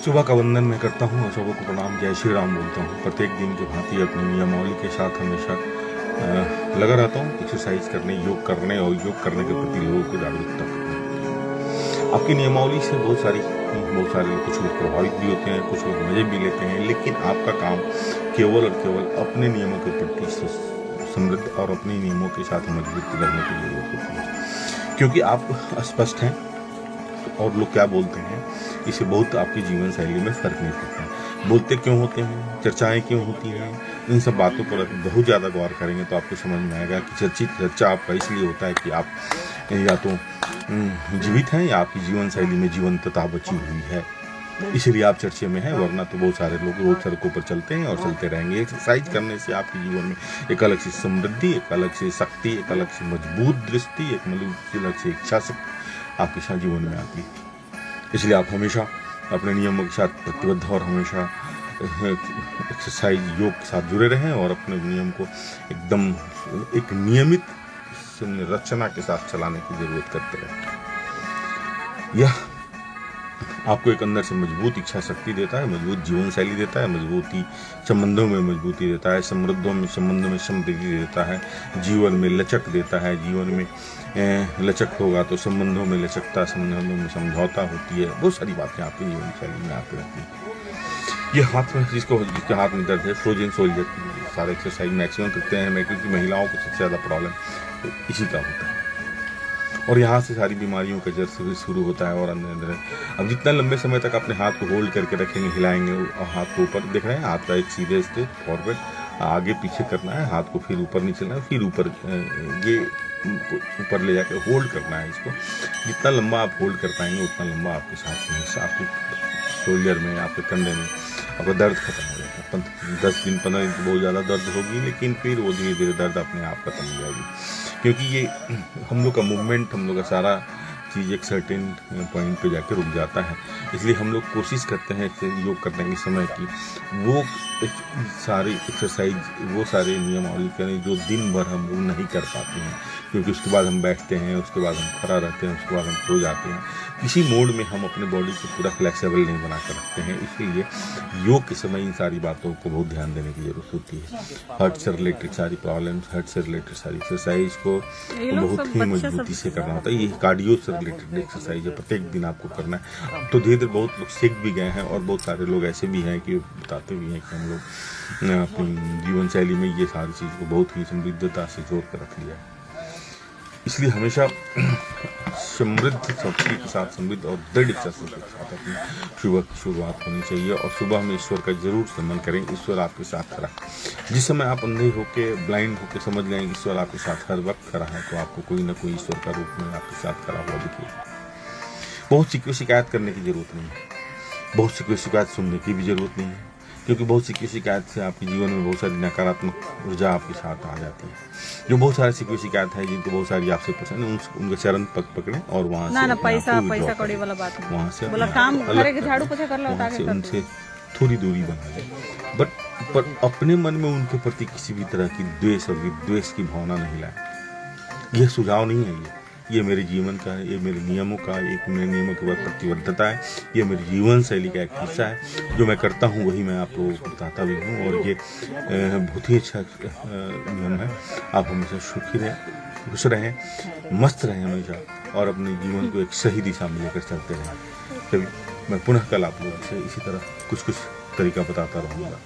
सुबह का वंदन मैं करता हूँ और सबों को प्रणाम, जय श्री राम बोलता हूँ। प्रत्येक दिन की भांति अपनी नियमावली के साथ हमेशा लगा रहता हूँ एक्सरसाइज करने, योग करने और योग करने के प्रति लोगों को जागरूकता करने। आपकी नियमावली से बहुत सारे लोग, कुछ लोग प्रभावित भी होते हैं, कुछ लोग मजे भी लेते हैं, लेकिन आपका काम केवल और केवल अपने नियमों के प्रति समृद्ध और अपने नियमों के साथ मजबूत रहने की जरूरत होती है, क्योंकि आप अस्पष्ट हैं और लोग क्या बोलते हैं इससे बहुत आपकी जीवन शैली में फर्क नहीं पड़ता। बोलते क्यों होते हैं, चर्चाएं क्यों होती हैं, इन सब बातों पर बहुत ज़्यादा गौर करेंगे तो आपको समझ में आएगा कि चर्चा आपका इसलिए होता है कि आप या तो जीवित हैं या आपकी जीवन शैली में जीवंतता बची हुई है, इसलिए आप चर्चे में हैं। वरना तो बहुत सारे लोग रोज सड़कों पर चलते हैं और चलते रहेंगे। एक्सरसाइज करने से आपके जीवन में एक अलग सी समृद्धि, एक अलग सी शक्ति, एक अलग सी मजबूत दृष्टि, एक अलग सी इच्छा शक्ति आपके साथ जीवन में आती है। इसलिए आप हमेशा अपने नियमों के साथ प्रतिबद्ध और हमेशा एक्सरसाइज, योग के साथ जुड़े रहें और अपने नियम को एकदम एक नियमित संरचना के साथ चलाने की जरूरत करते रहें। यह आपको एक अंदर से मजबूत इच्छा शक्ति देता है, मजबूत जीवन शैली देता है, मजबूती संबंधों में मजबूती देता है, संबंधों में समृद्धि देता है, जीवन में लचक देता है। जीवन में लचक होगा तो संबंधों में लचकता, संबंधों में समझौता होती है। बहुत सारी बातें आपकी जीवन शैली में आती रहती है। ये हाथ में जिसके हाथ में दर्द है, फ्रोजन सोल्जर सारे एक्सरसाइज मैक्सिमम करते हैं मैं, क्योंकि महिलाओं को सबसे ज़्यादा प्रॉब्लम इसी का होता है और यहाँ से सारी बीमारियों का जड़ से शुरू होता है और अंदर अब जितना लंबे समय तक अपने हाथ को होल्ड करके रखेंगे, हिलाएंगे और हाथ को ऊपर, देख रहे हैं हाथ का एक सीधे स्टेप फॉरवर्ड, आगे पीछे करना है, हाथ को फिर ऊपर नहीं चलना है, फिर ऊपर ये ऊपर ले जाकर होल्ड करना है इसको। जितना लंबा आप होल्ड कर पाएंगे उतना लंबा आपके साथ में, आपके शोल्डर में, आपके कंधे में आपका दर्द खत्म हो जाएगा। 10 दिन 15 दिन तो बहुत ज़्यादा दर्द होगी, लेकिन फिर वो धीरे धीरे दर्द अपने आप खत्म हो जाएगी, क्योंकि ये हम लोग का मूवमेंट, हम लोग का सारा चीज़ एक सर्टेन पॉइंट पे जाके रुक जाता है। इसलिए हम लोग कोशिश करते हैं योग करने के समय की वो सारी एक्सरसाइज, वो सारे नियमावली करें जो दिन भर हम लोग नहीं कर पाते हैं, क्योंकि उसके बाद हम बैठते हैं, उसके बाद हम खड़ा रहते हैं, उसके बाद हम सो जाते हैं। किसी मोड में हम अपने बॉडी को पूरा फ्लेक्सिबल नहीं बना कर रखते हैं। इसलिए योग के समय इन सारी बातों को बहुत ध्यान देने की जरूरत होती है। हार्ट से रिलेटेड सारी प्रॉब्लम्स, हार्ट से रिलेटेड सारी एक्सरसाइज को बहुत ही मजबूती से करना होता है। ये कार्डियो से रिलेटेड एक्सरसाइज है, प्रत्येक दिन आपको करना है। तो धीरे धीरे बहुत लोग सीख भी गए हैं और बहुत सारे लोग ऐसे भी हैं कि बताते भी हैं कि हम लोग अपनी जीवन शैली में ये सारी चीज़ को बहुत ही समृद्धता से जोड़ कर रख लिया है। इसलिए हमेशा समृद्ध शक्ति के साथ, समृद्ध और दृढ़ इच्छा शक्ति के साथ अपनी सुबह की शुरुआत होनी चाहिए और सुबह में ईश्वर का जरूर स्मरण करें। ईश्वर आपके साथ खड़ा, जिस समय आप अंधे होके, ब्लाइंड होके समझ लें ईश्वर आपके साथ हर वक्त खड़ा है, तो आपको कोई ना कोई ईश्वर का रूप में आपके साथ खड़ा हुआ दिखेगा। बहुत सी शिकायत करने की जरूरत नहीं है, बहुत सी शिकायत सुनने की भी जरूरत नहीं है, क्योंकि बहुत सी शिकायत से आपके जीवन में बहुत सारी नकारात्मक ऊर्जा आपके साथ आ जाती है। जो बहुत सारी शिकायत है, जिनको बहुत सारी आपसे पसंद है, उनके चरण पकड़े और वहाँ से पैसा कौड़ी वाला बात है, वहाँ से बोला काम करे के झाड़ू पोछा कर लो, उनसे थोड़ी दूरी बना ले, पर अपने मन में उनके प्रति किसी भी तरह की द्वेष और विद्वेष की भावना नहीं लाए। यह सुझाव नहीं है, ये मेरे जीवन का है, ये मेरे नियमों का, एक मेरे नियमों के बाद प्रतिबद्धता है, ये मेरी जीवन शैली का एक हिस्सा है। जो मैं करता हूँ वही मैं आप लोगों को बताता भी हूँ और ये बहुत ही अच्छा नियम है। आप हमेशा सुखी रहें, खुश रहें, मस्त रहें हमेशा और अपने जीवन को एक सही दिशा में लेकर चलते रहें। तभी मैं पुनः कल आप लोगों से इसी तरह कुछ तरीका बताता रहूँगा।